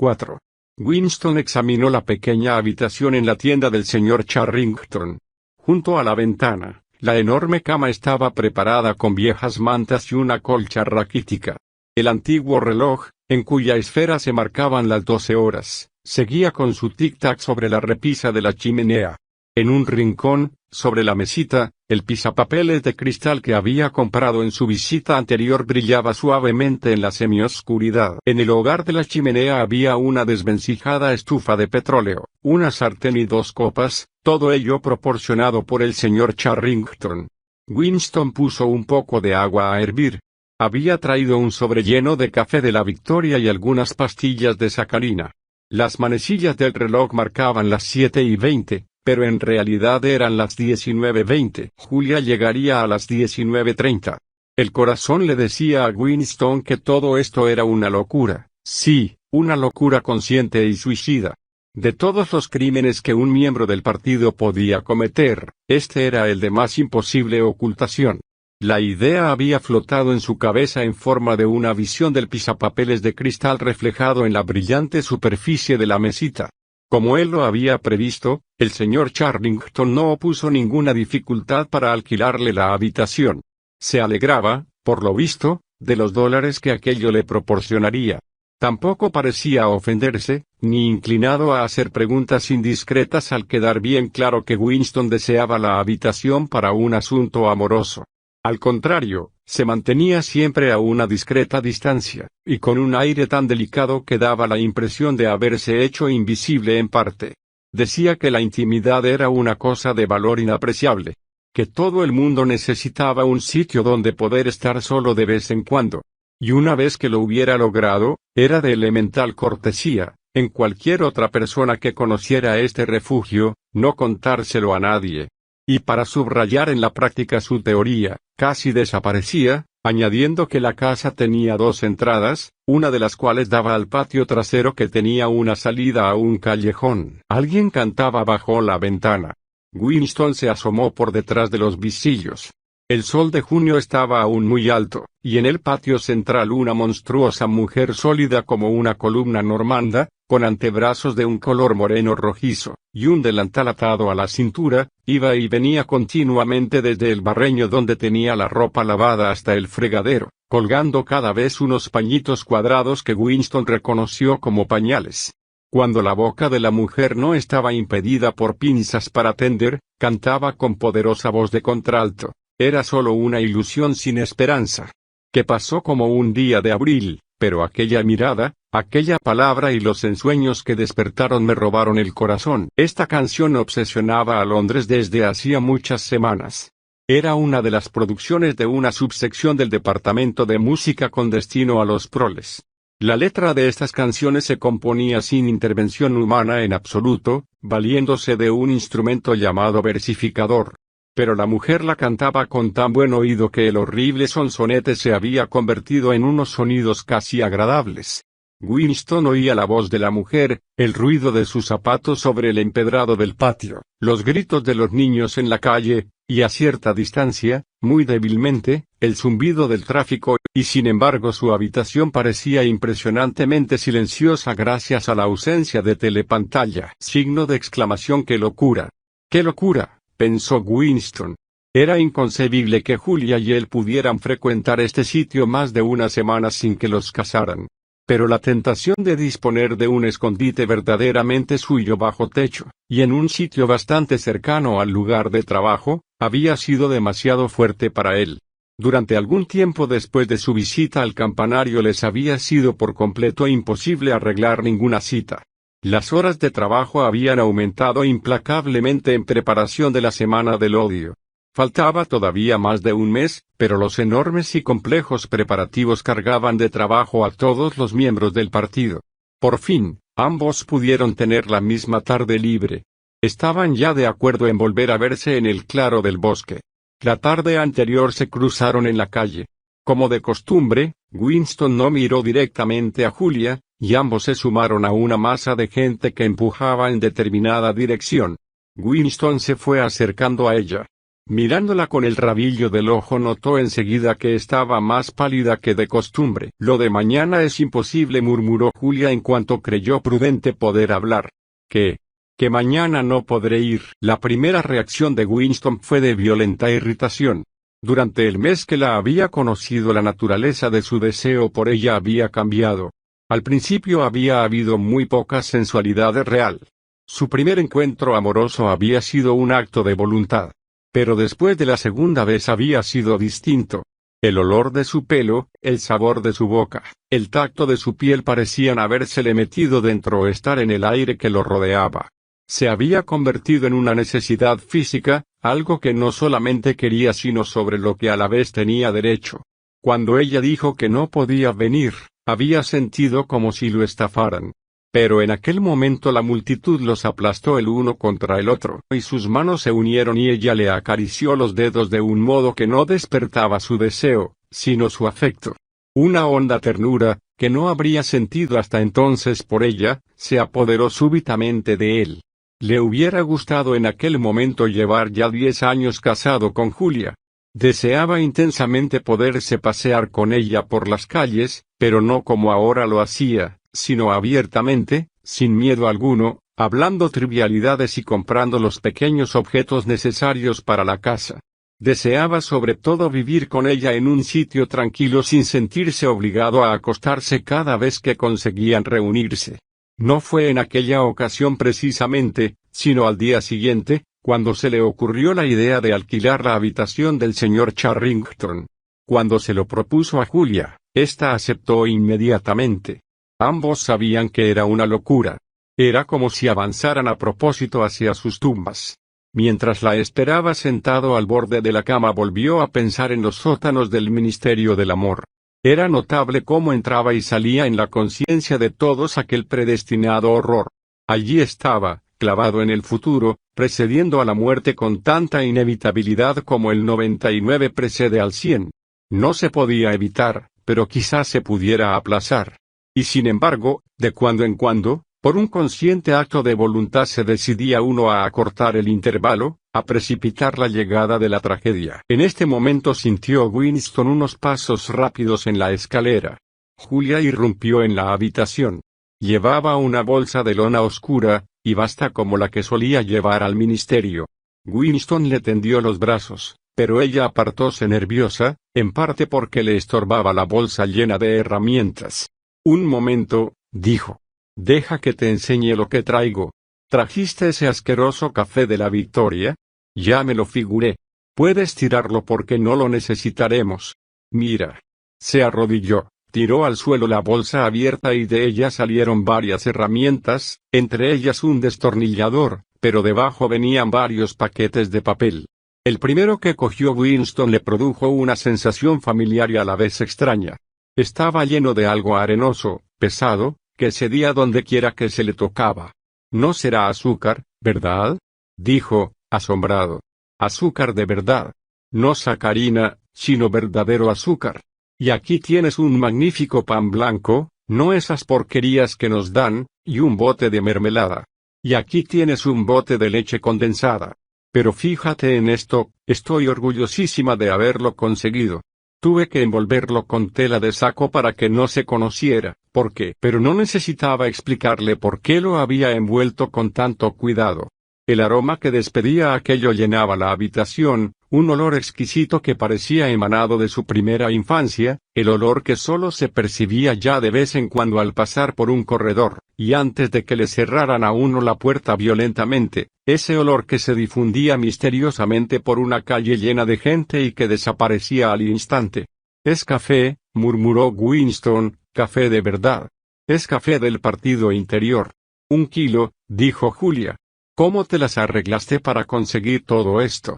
4. Winston examinó la pequeña habitación en la tienda del señor Charrington. Junto a la ventana, la enorme cama estaba preparada con viejas mantas y una colcha raquítica. El antiguo reloj, en cuya esfera se marcaban las 12 horas, seguía con su tic-tac sobre la repisa de la chimenea. En un rincón, sobre la mesita, el pisapapeles de cristal que había comprado en su visita anterior brillaba suavemente en la semioscuridad. En el hogar de la chimenea había una desvencijada estufa de petróleo, una sartén y 2 copas, todo ello proporcionado por el señor Charrington. Winston puso un poco de agua a hervir. Había traído un sobre lleno de café de la Victoria y algunas pastillas de sacarina. Las manecillas del reloj marcaban las 7:20. Pero en realidad eran las 19:20. Julia llegaría a las 19:30. El corazón le decía a Winston que todo esto era una locura. Sí, una locura consciente y suicida. De todos los crímenes que un miembro del partido podía cometer, este era el de más imposible ocultación. La idea había flotado en su cabeza en forma de una visión del pisapapeles de cristal reflejado en la brillante superficie de la mesita. Como él lo había previsto, el señor Charrington no opuso ninguna dificultad para alquilarle la habitación. Se alegraba, por lo visto, de los dólares que aquello le proporcionaría. Tampoco parecía ofenderse, ni inclinado a hacer preguntas indiscretas al quedar bien claro que Winston deseaba la habitación para un asunto amoroso. Al contrario, se mantenía siempre a una discreta distancia, y con un aire tan delicado que daba la impresión de haberse hecho invisible en parte. Decía que la intimidad era una cosa de valor inapreciable, que todo el mundo necesitaba un sitio donde poder estar solo de vez en cuando. Y una vez que lo hubiera logrado, era de elemental cortesía, en cualquier otra persona que conociera este refugio, no contárselo a nadie. Y para subrayar en la práctica su teoría, casi desaparecía, añadiendo que la casa tenía 2 entradas, una de las cuales daba al patio trasero que tenía una salida a un callejón. Alguien cantaba bajo la ventana. Winston se asomó por detrás de los visillos. El sol de junio estaba aún muy alto, y en el patio central una monstruosa mujer sólida como una columna normanda, con antebrazos de un color moreno rojizo, y un delantal atado a la cintura, iba y venía continuamente desde el barreño donde tenía la ropa lavada hasta el fregadero, colgando cada vez unos pañitos cuadrados que Winston reconoció como pañales. Cuando la boca de la mujer no estaba impedida por pinzas para tender, cantaba con poderosa voz de contralto. Era solo una ilusión sin esperanza, que pasó como un día de abril, pero aquella mirada, aquella palabra y los ensueños que despertaron me robaron el corazón. Esta canción obsesionaba a Londres desde hacía muchas semanas. Era una de las producciones de una subsección del Departamento de Música con destino a los proles. La letra de estas canciones se componía sin intervención humana en absoluto, valiéndose de un instrumento llamado versificador. Pero la mujer la cantaba con tan buen oído que el horrible sonsonete se había convertido en unos sonidos casi agradables. Winston oía la voz de la mujer, el ruido de sus zapatos sobre el empedrado del patio, los gritos de los niños en la calle, y a cierta distancia, muy débilmente, el zumbido del tráfico, y sin embargo su habitación parecía impresionantemente silenciosa gracias a la ausencia de telepantalla. Signo de exclamación. ¡Qué locura! ¡Qué locura!, pensó Winston. Era inconcebible que Julia y él pudieran frecuentar este sitio más de una semana sin que los casaran. Pero la tentación de disponer de un escondite verdaderamente suyo bajo techo, y en un sitio bastante cercano al lugar de trabajo, había sido demasiado fuerte para él. Durante algún tiempo después de su visita al campanario les había sido por completo imposible arreglar ninguna cita. Las horas de trabajo habían aumentado implacablemente en preparación de la Semana del Odio. Faltaba todavía más de un mes, pero los enormes y complejos preparativos cargaban de trabajo a todos los miembros del partido. Por fin, ambos pudieron tener la misma tarde libre. Estaban ya de acuerdo en volver a verse en el claro del bosque. La tarde anterior se cruzaron en la calle. Como de costumbre, Winston no miró directamente a Julia, y ambos se sumaron a una masa de gente que empujaba en determinada dirección. Winston se fue acercando a ella. Mirándola con el rabillo del ojo notó enseguida que estaba más pálida que de costumbre. Lo de mañana es imposible, murmuró Julia en cuanto creyó prudente poder hablar. ¿Qué? Que mañana no podré ir. La primera reacción de Winston fue de violenta irritación. Durante el mes que la había conocido, la naturaleza de su deseo por ella había cambiado. Al principio había habido muy poca sensualidad real. Su primer encuentro amoroso había sido un acto de voluntad. Pero después de la segunda vez había sido distinto. El olor de su pelo, el sabor de su boca, el tacto de su piel parecían habérsele metido dentro o estar en el aire que lo rodeaba. Se había convertido en una necesidad física, algo que no solamente quería sino sobre lo que a la vez tenía derecho. Cuando ella dijo que no podía venir, había sentido como si lo estafaran. Pero en aquel momento la multitud los aplastó el uno contra el otro, y sus manos se unieron y ella le acarició los dedos de un modo que no despertaba su deseo, sino su afecto. Una honda ternura, que no habría sentido hasta entonces por ella, se apoderó súbitamente de él. Le hubiera gustado en aquel momento llevar ya 10 años casado con Julia. Deseaba intensamente poderse pasear con ella por las calles, pero no como ahora lo hacía, sino abiertamente, sin miedo alguno, hablando trivialidades y comprando los pequeños objetos necesarios para la casa. Deseaba sobre todo vivir con ella en un sitio tranquilo sin sentirse obligado a acostarse cada vez que conseguían reunirse. No fue en aquella ocasión precisamente, sino al día siguiente, cuando se le ocurrió la idea de alquilar la habitación del señor Charrington. Cuando se lo propuso a Julia, ésta aceptó inmediatamente. Ambos sabían que era una locura. Era como si avanzaran a propósito hacia sus tumbas. Mientras la esperaba sentado al borde de la cama, volvió a pensar en los sótanos del Ministerio del Amor. Era notable cómo entraba y salía en la conciencia de todos aquel predestinado horror. Allí estaba, clavado en el futuro, precediendo a la muerte con tanta inevitabilidad como el 99 precede al 100. No se podía evitar, pero quizás se pudiera aplazar. Y sin embargo, de cuando en cuando, por un consciente acto de voluntad se decidía uno a acortar el intervalo, a precipitar la llegada de la tragedia. En este momento sintió Winston unos pasos rápidos en la escalera. Julia irrumpió en la habitación. Llevaba una bolsa de lona oscura, y vasta como la que solía llevar al ministerio. Winston le tendió los brazos, pero ella apartóse nerviosa, en parte porque le estorbaba la bolsa llena de herramientas. Un momento, dijo. Deja que te enseñe lo que traigo. ¿Trajiste ese asqueroso café de la Victoria? Ya me lo figuré. Puedes tirarlo porque no lo necesitaremos. Mira. Se arrodilló, tiró al suelo la bolsa abierta y de ella salieron varias herramientas, entre ellas un destornillador, pero debajo venían varios paquetes de papel. El primero que cogió Winston le produjo una sensación familiar y a la vez extraña. Estaba lleno de algo arenoso, pesado, que cedía donde quiera que se le tocaba. No será azúcar, ¿verdad? Dijo, asombrado. Azúcar de verdad. No sacarina, sino verdadero azúcar. Y aquí tienes un magnífico pan blanco, no esas porquerías que nos dan, y un bote de mermelada. Y aquí tienes un bote de leche condensada. Pero fíjate en esto, estoy orgullosísima de haberlo conseguido. Tuve que envolverlo con tela de saco para que no se conociera, ¿por qué? Pero no necesitaba explicarle por qué lo había envuelto con tanto cuidado. El aroma que despedía aquello llenaba la habitación, un olor exquisito que parecía emanado de su primera infancia, el olor que solo se percibía ya de vez en cuando al pasar por un corredor, y antes de que le cerraran a uno la puerta violentamente, ese olor que se difundía misteriosamente por una calle llena de gente y que desaparecía al instante. Es café, murmuró Winston, café de verdad. Es café del partido interior. 1 kilo, dijo Julia. ¿Cómo te las arreglaste para conseguir todo esto?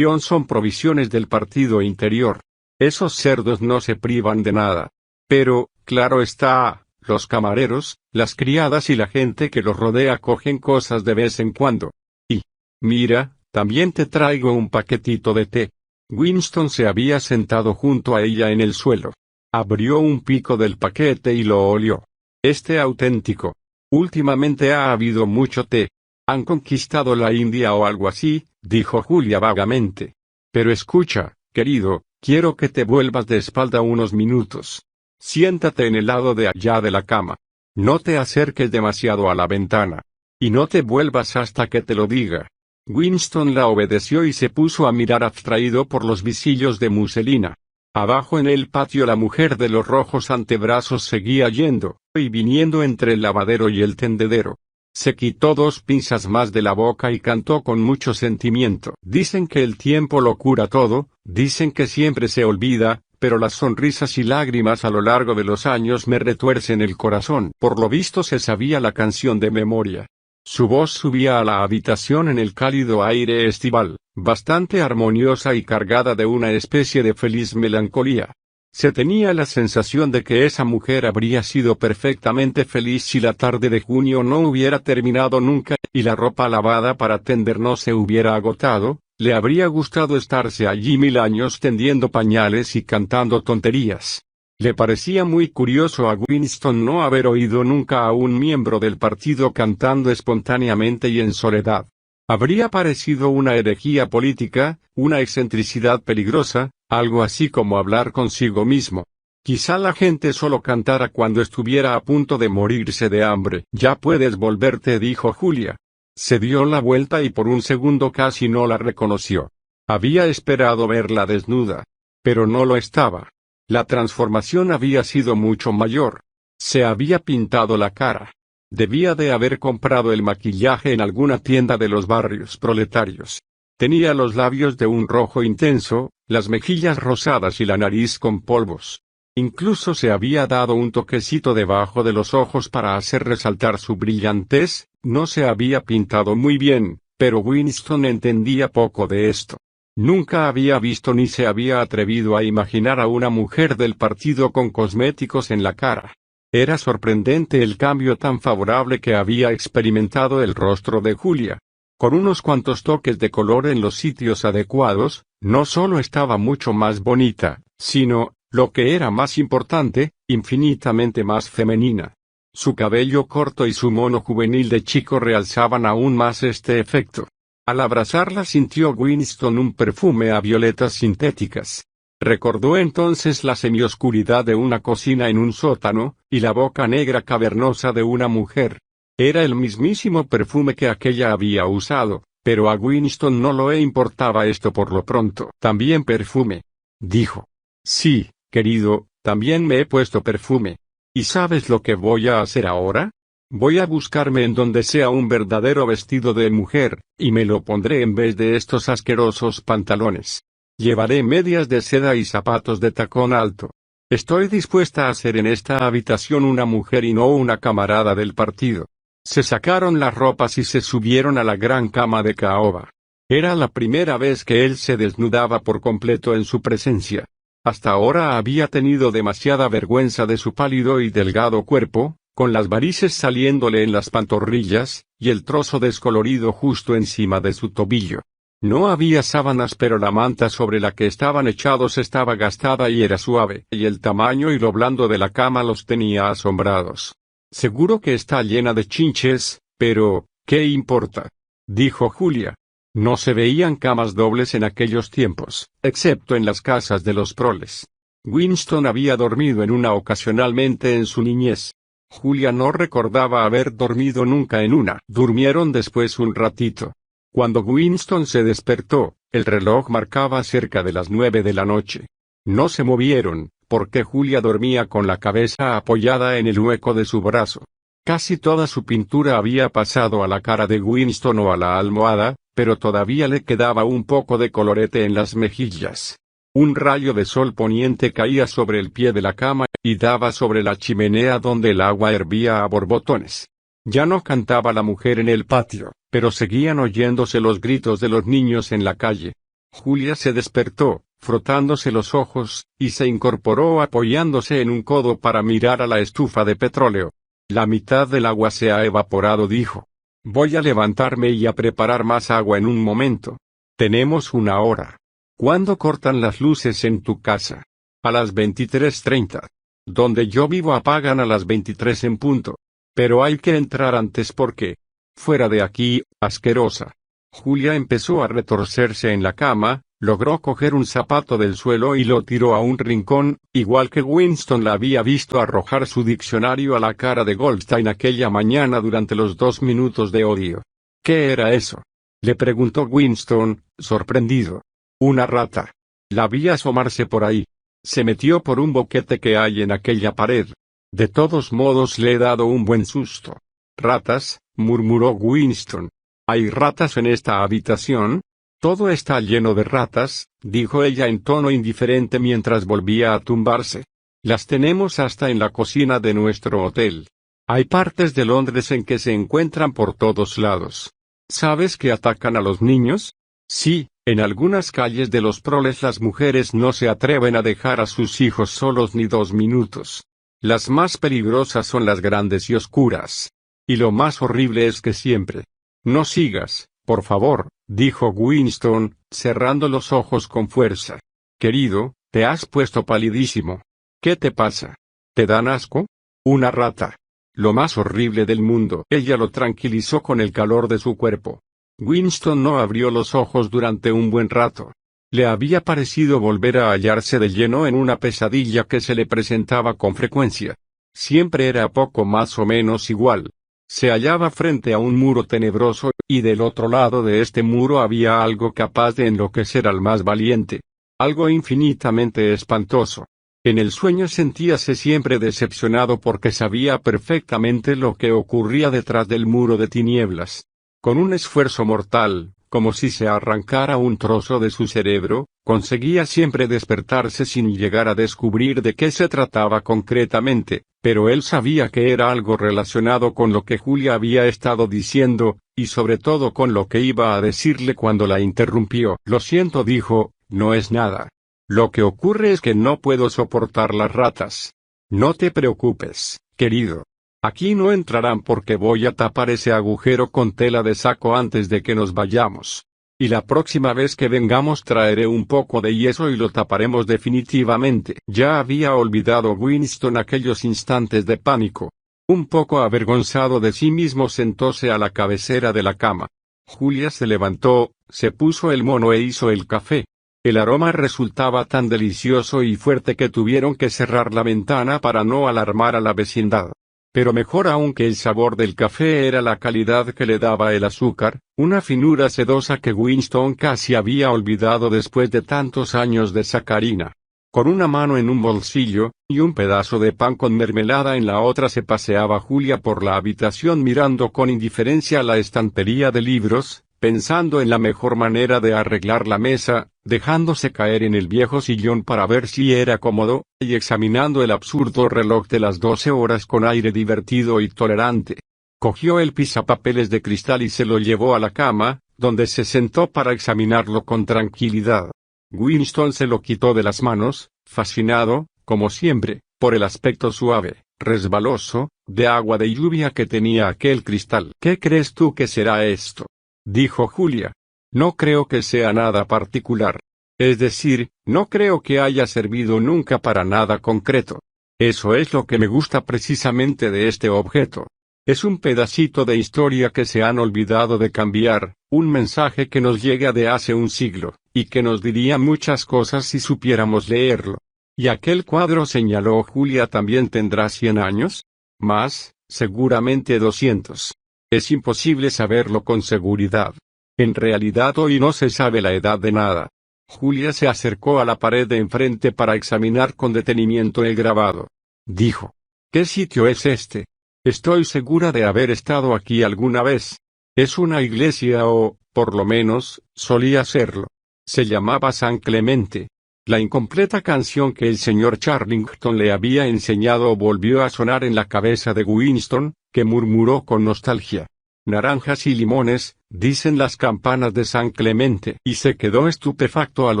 Son provisiones del partido interior. Esos cerdos no se privan de nada. Pero, claro está, los camareros, las criadas y la gente que los rodea cogen cosas de vez en cuando. Y, mira, también te traigo un paquetito de té. Winston se había sentado junto a ella en el suelo. Abrió un pico del paquete y lo olió. Té auténtico. Últimamente ha habido mucho té. Han conquistado la India o algo así, dijo Julia vagamente. Pero escucha, querido, quiero que te vuelvas de espalda unos minutos. Siéntate en el lado de allá de la cama. No te acerques demasiado a la ventana. Y no te vuelvas hasta que te lo diga. Winston la obedeció y se puso a mirar abstraído por los visillos de muselina. Abajo en el patio la mujer de los rojos antebrazos seguía yendo y viniendo entre el lavadero y el tendedero. Se quitó 2 pinzas más de la boca y cantó con mucho sentimiento. Dicen que el tiempo lo cura todo, dicen que siempre se olvida, pero las sonrisas y lágrimas a lo largo de los años me retuercen el corazón. Por lo visto se sabía la canción de memoria. Su voz subía a la habitación en el cálido aire estival, bastante armoniosa y cargada de una especie de feliz melancolía. Se tenía la sensación de que esa mujer habría sido perfectamente feliz si la tarde de junio no hubiera terminado nunca, y la ropa lavada para tender no se hubiera agotado. Le habría gustado estarse allí 1000 años tendiendo pañales y cantando tonterías. Le parecía muy curioso a Winston no haber oído nunca a un miembro del partido cantando espontáneamente y en soledad. Habría parecido una herejía política, una excentricidad peligrosa, algo así como hablar consigo mismo. Quizá la gente solo cantara cuando estuviera a punto de morirse de hambre. Ya puedes volverte, dijo Julia. Se dio la vuelta y por un segundo casi no la reconoció. Había esperado verla desnuda. Pero no lo estaba. La transformación había sido mucho mayor. Se había pintado la cara. Debía de haber comprado el maquillaje en alguna tienda de los barrios proletarios. Tenía los labios de un rojo intenso, las mejillas rosadas y la nariz con polvos. Incluso se había dado un toquecito debajo de los ojos para hacer resaltar su brillantez. No se había pintado muy bien, pero Winston entendía poco de esto. Nunca había visto ni se había atrevido a imaginar a una mujer del partido con cosméticos en la cara. Era sorprendente el cambio tan favorable que había experimentado el rostro de Julia. Con unos cuantos toques de color en los sitios adecuados, no solo estaba mucho más bonita, sino, lo que era más importante, infinitamente más femenina. Su cabello corto y su mono juvenil de chico realzaban aún más este efecto. Al abrazarla sintió Winston un perfume a violetas sintéticas. Recordó entonces la semioscuridad de una cocina en un sótano, y la boca negra cavernosa de una mujer. Era el mismísimo perfume que aquella había usado, pero a Winston no le importaba esto por lo pronto. También perfume, dijo. Sí, querido, también me he puesto perfume. ¿Y sabes lo que voy a hacer ahora? Voy a buscarme en donde sea un verdadero vestido de mujer, y me lo pondré en vez de estos asquerosos pantalones. Llevaré medias de seda y zapatos de tacón alto. Estoy dispuesta a ser en esta habitación una mujer y no una camarada del partido. Se sacaron las ropas y se subieron a la gran cama de caoba. Era la primera vez que él se desnudaba por completo en su presencia. Hasta ahora había tenido demasiada vergüenza de su pálido y delgado cuerpo, con las varices saliéndole en las pantorrillas, y el trozo descolorido justo encima de su tobillo. No había sábanas, pero la manta sobre la que estaban echados estaba gastada y era suave, y el tamaño y lo blando de la cama los tenía asombrados. Seguro que está llena de chinches, pero, ¿qué importa?, dijo Julia. No se veían camas dobles en aquellos tiempos, excepto en las casas de los proles. Winston había dormido en una ocasionalmente en su niñez. Julia no recordaba haber dormido nunca en una. Durmieron después un ratito. Cuando Winston se despertó, el reloj marcaba cerca de las 9 de la noche. No se movieron, porque Julia dormía con la cabeza apoyada en el hueco de su brazo. Casi toda su pintura había pasado a la cara de Winston o a la almohada, pero todavía le quedaba un poco de colorete en las mejillas. Un rayo de sol poniente caía sobre el pie de la cama, y daba sobre la chimenea donde el agua hervía a borbotones. Ya no cantaba la mujer en el patio, pero seguían oyéndose los gritos de los niños en la calle. Julia se despertó, frotándose los ojos, y se incorporó apoyándose en un codo para mirar a la estufa de petróleo. La mitad del agua se ha evaporado, dijo. Voy a levantarme y a preparar más agua en un momento. Tenemos 1 hora. ¿Cuándo cortan las luces en tu casa? A las 23:30. Donde yo vivo apagan a las 23 en punto. Pero hay que entrar antes porque... Fuera de aquí, asquerosa. Julia empezó a retorcerse en la cama, Logró coger un zapato del suelo y lo tiró a un rincón, igual que Winston la había visto arrojar su diccionario a la cara de Goldstein aquella mañana durante los 2 minutos de odio. ¿Qué era eso?, le preguntó Winston, sorprendido. Una rata. La vi asomarse por ahí. Se metió por un boquete que hay en aquella pared. De todos modos le he dado un buen susto. ¿Ratas?, murmuró Winston. ¿Hay ratas en esta habitación? Todo está lleno de ratas, dijo ella en tono indiferente mientras volvía a tumbarse. Las tenemos hasta en la cocina de nuestro hotel. Hay partes de Londres en que se encuentran por todos lados. ¿Sabes que atacan a los niños? Sí, en algunas calles de los proles las mujeres no se atreven a dejar a sus hijos solos ni 2 minutos. Las más peligrosas son las grandes y oscuras. Y lo más horrible es que siempre... No sigas, por favor, dijo Winston, cerrando los ojos con fuerza. Querido, te has puesto palidísimo. ¿Qué te pasa? ¿Te dan asco? Una rata. Lo más horrible del mundo. Ella lo tranquilizó con el calor de su cuerpo. Winston no abrió los ojos durante un buen rato. Le había parecido volver a hallarse de lleno en una pesadilla que se le presentaba con frecuencia. Siempre era poco más o menos igual. Se hallaba frente a un muro tenebroso, y del otro lado de este muro había algo capaz de enloquecer al más valiente. Algo infinitamente espantoso. En el sueño sentíase siempre decepcionado porque sabía perfectamente lo que ocurría detrás del muro de tinieblas. Con un esfuerzo mortal, como si se arrancara un trozo de su cerebro, conseguía siempre despertarse sin llegar a descubrir de qué se trataba concretamente, pero él sabía que era algo relacionado con lo que Julia había estado diciendo, y sobre todo con lo que iba a decirle cuando la interrumpió. Lo siento, dijo, no es nada. Lo que ocurre es que no puedo soportar las ratas. No te preocupes, querido. Aquí no entrarán porque voy a tapar ese agujero con tela de saco antes de que nos vayamos. Y la próxima vez que vengamos traeré un poco de yeso y lo taparemos definitivamente. Ya había olvidado Winston aquellos instantes de pánico. Un poco avergonzado de sí mismo sentóse a la cabecera de la cama. Julia se levantó, se puso el mono e hizo el café. El aroma resultaba tan delicioso y fuerte que tuvieron que cerrar la ventana para no alarmar a la vecindad. Pero mejor aún que el sabor del café era la calidad que le daba el azúcar, una finura sedosa que Winston casi había olvidado después de tantos años de sacarina. Con una mano en un bolsillo, y un pedazo de pan con mermelada en la otra se paseaba Julia por la habitación mirando con indiferencia la estantería de libros, pensando en la mejor manera de arreglar la mesa, dejándose caer en el viejo sillón para ver si era cómodo, y examinando el absurdo reloj de las 12 horas con aire divertido y tolerante. Cogió el pisapapeles de cristal y se lo llevó a la cama, donde se sentó para examinarlo con tranquilidad. Winston se lo quitó de las manos, fascinado, como siempre, por el aspecto suave, resbaloso, de agua de lluvia que tenía aquel cristal. ¿Qué crees tú que será esto?, dijo Julia. No creo que sea nada particular. Es decir, no creo que haya servido nunca para nada concreto. Eso es lo que me gusta precisamente de este objeto. Es un pedacito de historia que se han olvidado de cambiar, un mensaje que nos llega de hace un siglo, y que nos diría muchas cosas si supiéramos leerlo. ¿Y aquel cuadro?, señaló Julia, ¿también tendrá 100 años? Más, seguramente 200. Es imposible saberlo con seguridad. En realidad hoy no se sabe la edad de nada. Julia se acercó a la pared de enfrente para examinar con detenimiento el grabado. Dijo: ¿qué sitio es este? Estoy segura de haber estado aquí alguna vez. Es una iglesia o, por lo menos, solía serlo. Se llamaba San Clemente. La incompleta canción que el señor Charrington le había enseñado volvió a sonar en la cabeza de Winston, que murmuró con nostalgia: naranjas y limones, dicen las campanas de San Clemente. Y se quedó estupefacto al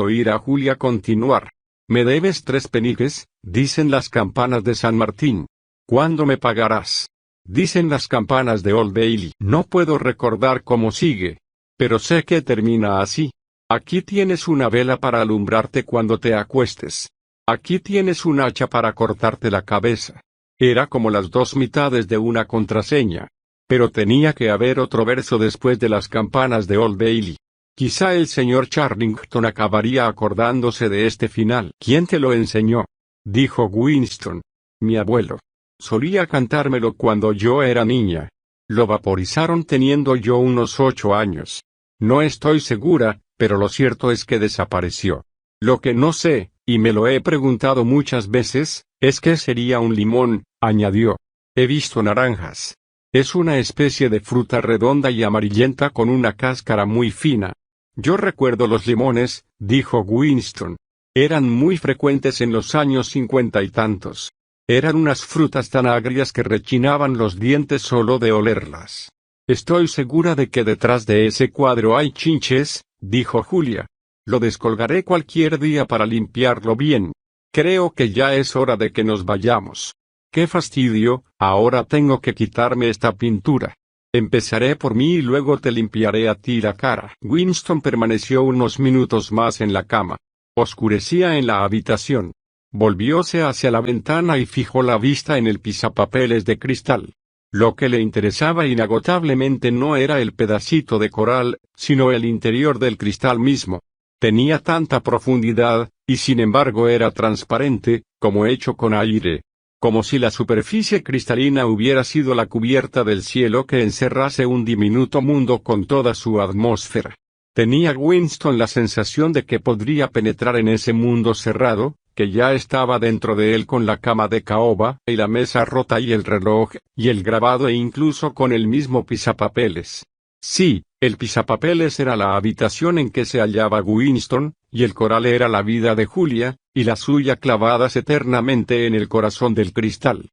oír a Julia continuar. Me debes 3 peniques, dicen las campanas de San Martín. ¿Cuándo me pagarás? Dicen las campanas de Old Bailey. No puedo recordar cómo sigue, pero sé que termina así. Aquí tienes una vela para alumbrarte cuando te acuestes. Aquí tienes un hacha para cortarte la cabeza. Era como las 2 mitades de una contraseña. Pero tenía que haber otro verso después de las campanas de Old Bailey. Quizá el señor Charrington acabaría acordándose de este final. ¿Quién te lo enseñó?, dijo Winston. Mi abuelo. Solía cantármelo cuando yo era niña. Lo vaporizaron teniendo yo unos 8 años. No estoy segura, pero lo cierto es que desapareció. Lo que no sé, y me lo he preguntado muchas veces, es qué sería un limón, añadió. He visto naranjas. Es una especie de fruta redonda y amarillenta con una cáscara muy fina. Yo recuerdo los limones, dijo Winston. Eran muy frecuentes en los años 50 y tantos. Eran unas frutas tan agrias que rechinaban los dientes solo de olerlas. Estoy segura de que detrás de ese cuadro hay chinches, dijo Julia. Lo descolgaré cualquier día para limpiarlo bien. Creo que ya es hora de que nos vayamos. ¡Qué fastidio! Ahora tengo que quitarme esta pintura. Empezaré por mí y luego te limpiaré a ti la cara. Winston permaneció unos minutos más en la cama. Oscurecía en la habitación. Volvióse hacia la ventana y fijó la vista en el pisapapeles de cristal. Lo que le interesaba inagotablemente no era el pedacito de coral, sino el interior del cristal mismo. Tenía tanta profundidad, y sin embargo era transparente, como hecho con aire. Como si la superficie cristalina hubiera sido la cubierta del cielo que encerrase un diminuto mundo con toda su atmósfera. Tenía Winston la sensación de que podría penetrar en ese mundo cerrado, que ya estaba dentro de él con la cama de caoba, y la mesa rota y el reloj, y el grabado e incluso con el mismo pisapapeles. Sí, el pisapapeles era la habitación en que se hallaba Winston, y el coral era la vida de Julia, y la suya clavadas eternamente en el corazón del cristal.